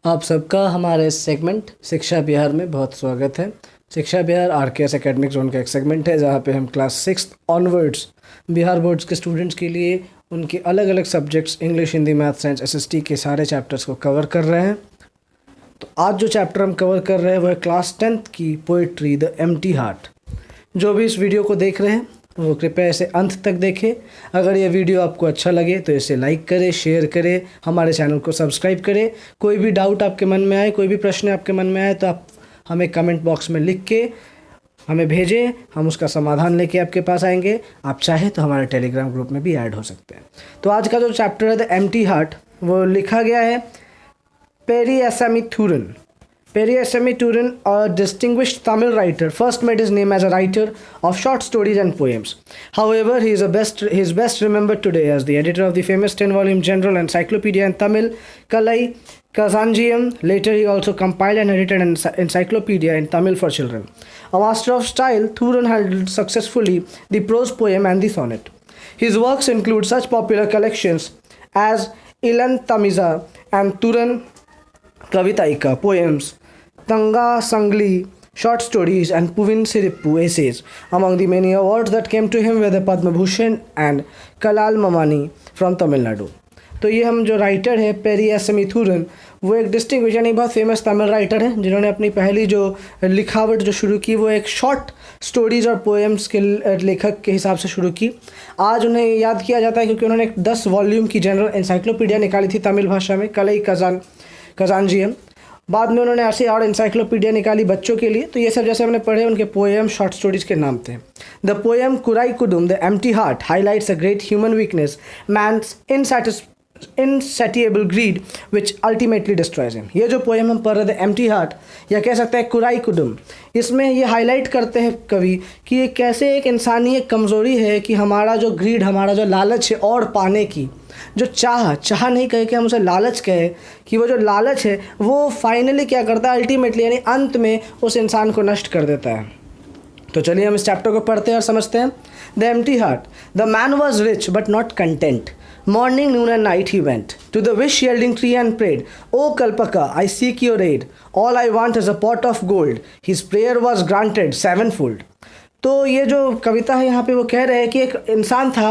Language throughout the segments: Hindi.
आप सबका हमारे इस सेगमेंट शिक्षा बिहार में बहुत स्वागत है। शिक्षा बिहार आरकेएस एकेडमिक जोन का एक सेगमेंट है जहाँ पे हम क्लास 6 ऑनवर्ड्स बिहार बोर्ड्स के स्टूडेंट्स के लिए उनके अलग अलग subjects English, Hindi, math, science, SST के सारे चैप्टर्स को कवर कर रहे हैं। तो आज जो चैप्टर हम कवर कर रहे हैं वो है क्लास 10th की पोइट्री द एम्प्टी हार्ट। जो भी इस वीडियो को देख रहे हैं वो कृपया इसे अंत तक देखें। अगर ये वीडियो आपको अच्छा लगे तो इसे लाइक करें, शेयर करें, हमारे चैनल को सब्सक्राइब करें। कोई भी डाउट आपके मन में आए, कोई भी प्रश्न आपके मन में आए तो आप हमें कमेंट बॉक्स में लिख के हमें भेजें, हम उसका समाधान लेके आपके पास आएंगे। आप चाहे तो हमारे टेलीग्राम ग्रुप में भी ऐड हो सकते हैं। तो आज का जो चैप्टर है द एम्प्टी हार्ट वो लिखा गया है पेरियासामी-थूरन। Periasamy-Tooran, a distinguished Tamil writer, first made his name as a writer of short stories and poems. However, he is best remembered today as the editor of the famous 10-volume General Encyclopedia in Tamil, Kalai Kazanjiyam. Later, he also compiled and edited an encyclopedia in Tamil for children. A master of style, Tooran handled successfully the prose poem and the sonnet. His works include such popular collections as Ilan Tamiza and Tooran Kavitaika poems, Tanga Sangli short stories, and Puvin Sirippu essays. Among the many awards that came to him were the Padma Bhushan and Kalal Mamani from Tamil Nadu. तो ये हम जो राइटर है पेरियासामी-थूरन वो एक डिस्टिंग्विश यानी बहुत फेमस तमिल राइटर है जिन्होंने अपनी पहली जो लिखावट जो शुरू की वो एक शॉर्ट स्टोरीज़ और पोएम्स के लेखक के हिसाब से शुरू की। आज उन्हें याद किया जाता है क्योंकि उन्होंने एक 10 वॉल्यूम की जनरल एनसाइक्लोपीडिया निकाली थी तमिल भाषा में, कलई कजानजियम। बाद में उन्होंने ऐसी और एनसाइक्लोपीडिया निकाली बच्चों के लिए। तो ये सब जैसे हमने पढ़े उनके पोएम शॉर्ट स्टोरीज के नाम थे। द पोएम कुराई कुडुम the empty heart highlights a great human weakness, man's insatiable greed which ultimately destroys him। ये जो पोएम हम पढ़ रहे थे एम्प्टी हार्ट या कह सकते हैं कुराई कुडुम, इसमें ये हाईलाइट करते हैं कवि कि ये कैसे एक इंसानी एक कमज़ोरी है कि हमारा जो ग्रीड, हमारा जो लालच है और पाने की जो चाह नहीं कहे कि हम उसे लालच कहे, कि वो जो लालच है वो फाइनली क्या करता है, अल्टीमेटली यानी अंत में उस इंसान को नष्ट कर देता है। तो चलिए हम इस चैप्टर को पढ़ते हैं और समझते हैं। The empty heart. The man was rich but not content. Morning, noon and night he went to the wish-yielding tree and prayed, O Kalpaka, I seek your aid. All I want is a pot of gold. His prayer was granted sevenfold. तो ये जो कविता है यहाँ पे वो कह रहे हैं कि एक इंसान था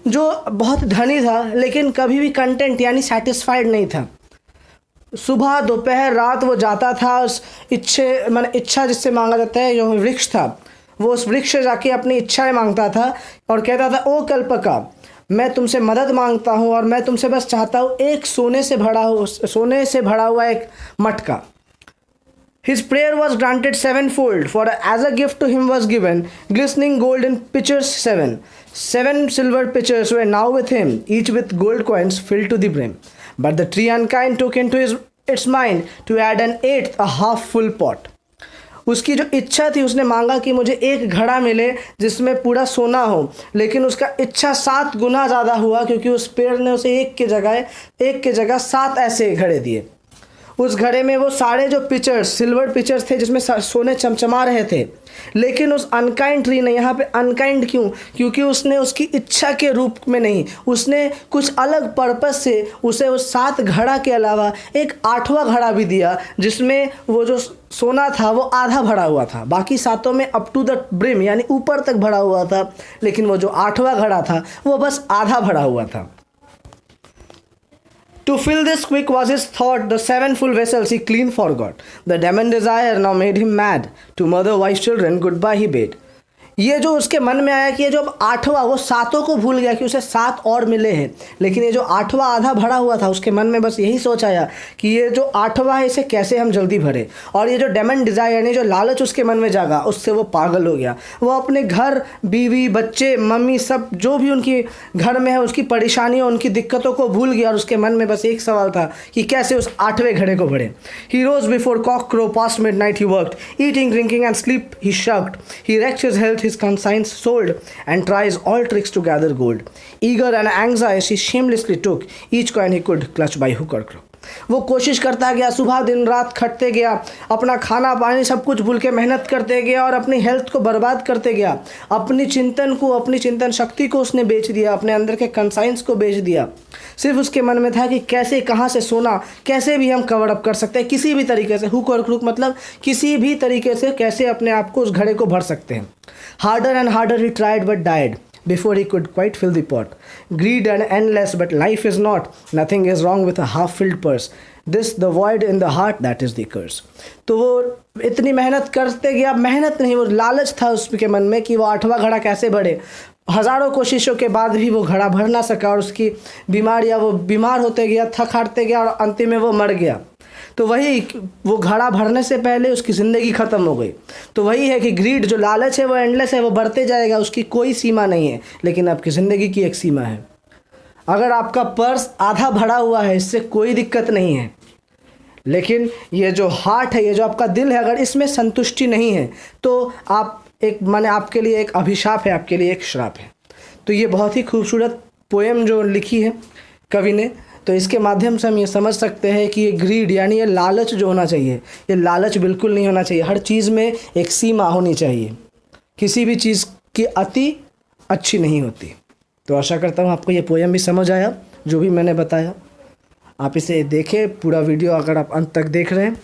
जो बहुत धनी था लेकिन कभी भी कंटेंट यानी सेटिस्फाइड नहीं था। सुबह दोपहर रात वो जाता था उस इच्छा जिससे मांगा जाता है, जो वृक्ष था वो उस वृक्ष से जाके अपनी इच्छाएं मांगता था और कहता था ओ कल्पका, मैं तुमसे मदद मांगता हूँ और मैं तुमसे बस चाहता हूँ एक सोने से भरा हुआ एक मटका। His prayer was granted sevenfold, for as a gift to him was given glistening gold in pitchers 7. 7 silver pitchers were now with him, each with gold coins filled to the brim. But the tree unkind took into its mind to add an 8th, a half full pot. उसकी जो इच्छा थी, उसने मांगा कि मुझे एक घड़ा मिले जिसमें पूरा सोना हो, लेकिन उसका इच्छा 7 गुना ज़्यादा हुआ क्योंकि उस पेड़ ने उसे एक के जगह 7 ऐसे घड़े दिए। उस घड़े में वो सारे जो पिचर्स, सिल्वर पिचर्स थे जिसमें सोने चमचमा रहे थे, लेकिन उस अनकाइंड ट्री ने, यहाँ पे अनकाइंड क्यों, क्योंकि उसने उसकी इच्छा के रूप में नहीं, उसने कुछ अलग पर्पस से उसे उस 7 घड़ा के अलावा एक 8वां घड़ा भी दिया जिसमें वो जो सोना था वो आधा भरा हुआ था। बाकी 7 में अप टू द ब्रिम यानी ऊपर तक भरा हुआ था, लेकिन वो जो 8वां घड़ा था वो बस आधा भरा हुआ था। To fill this quick was his thought, the 7 full vessels he clean forgot. The demon desire now made him mad. To mother wise children goodbye he bade. ये जो उसके मन में आया कि ये जो अब 8वां, वो 7 को भूल गया कि उसे 7 और मिले हैं, लेकिन ये जो 8वां आधा भरा हुआ था उसके मन में बस यही सोच आया कि ये जो 8वां है इसे कैसे हम जल्दी भरें। और ये जो डेमन डिज़ायर यानी जो लालच उसके मन में जागा, उससे वो पागल हो गया। वो अपने घर, बीवी, बच्चे, मम्मी, सब जो भी उनकी घर में है उसकी परेशानियों, उनकी दिक्कतों को भूल गया और उसके मन में बस एक सवाल था कि कैसे उस 8वें घड़े को भरे। He rose before cock crow, past midnight he worked, eating, drinking and sleep he shirked. He wrecked his health, his conscience sold, and tries all tricks to gather gold. Eager and anxious he shamelessly took each coin he could clutch by hook or crook. वो कोशिश करता गया, सुबह दिन रात खटते गया, अपना खाना पानी सब कुछ भूल के मेहनत करते गया और अपनी हेल्थ को बर्बाद करते गया। अपनी चिंतन शक्ति को उसने बेच दिया, अपने अंदर के कंसाइंस को बेच दिया। सिर्फ उसके मन में था कि कैसे कहाँ से सोना, कैसे भी हम कवर अप कर सकते हैं, किसी भी तरीके से, हुक और क्रूक मतलब किसी भी तरीके से कैसे अपने आप को उस घड़े को भर सकते हैं। Harder and harder he tried but died before he could quite fill the pot. Greed and endless, but life is not. Nothing is wrong with a half-filled purse. This the void in the heart, that is the curse. तो वो इतनी मेहनत करते गया, मेहनत नहीं, वो लालच था उसके मन में कि वो 8वां घड़ा कैसे भरे। हज़ारों कोशिशों के बाद भी वो घड़ा भर ना सका और उसकी वो बीमार होते गया, थक हारते गया और अंतिम में वो मर गया। तो वो घड़ा भरने से पहले उसकी ज़िंदगी ख़त्म हो गई। तो वही है कि ग्रीड जो लालच है वो एंडलेस है, वो बढ़ते जाएगा, उसकी कोई सीमा नहीं है, लेकिन आपकी ज़िंदगी की एक सीमा है। अगर आपका पर्स आधा भरा हुआ है इससे कोई दिक्कत नहीं है, लेकिन ये जो हार्ट है, ये जो आपका दिल है, अगर इसमें संतुष्टि नहीं है तो आपके लिए एक अभिशाप है, आपके लिए एक श्राप है। तो ये बहुत ही खूबसूरत पोएम जो लिखी है कवि ने, तो इसके माध्यम से हम ये समझ सकते हैं कि ये ग्रीड यानी ये लालच जो होना चाहिए, ये लालच बिल्कुल नहीं होना चाहिए। हर चीज़ में एक सीमा होनी चाहिए, किसी भी चीज़ की अति अच्छी नहीं होती। तो आशा करता हूँ आपको ये पोएम भी समझ आया, जो भी मैंने बताया। आप इसे देखें, पूरा वीडियो अगर आप अंत तक देख रहे हैं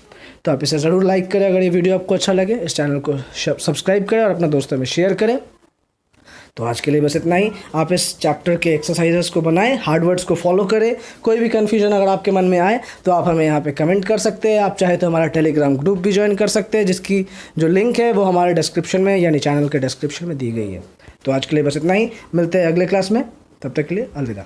तो आप इसे ज़रूर लाइक करें। अगर ये वीडियो आपको अच्छा लगे, इस चैनल को सब्सक्राइब करें और अपने दोस्तों में शेयर करें। तो आज के लिए बस इतना ही। आप इस चैप्टर के एक्सरसाइजेस को बनाएं, हार्ड वर्ड्स को फॉलो करें। कोई भी कन्फ्यूजन अगर आपके मन में आए तो आप हमें यहाँ पे कमेंट कर सकते हैं। आप चाहे तो हमारा टेलीग्राम ग्रुप भी ज्वाइन कर सकते हैं, जिसकी जो लिंक है वो हमारे डिस्क्रिप्शन में यानी चैनल के डिस्क्रिप्शन में दी गई है। तो आज के लिए बस इतना ही, मिलते हैं अगले क्लास में, तब तक के लिए अलविदा।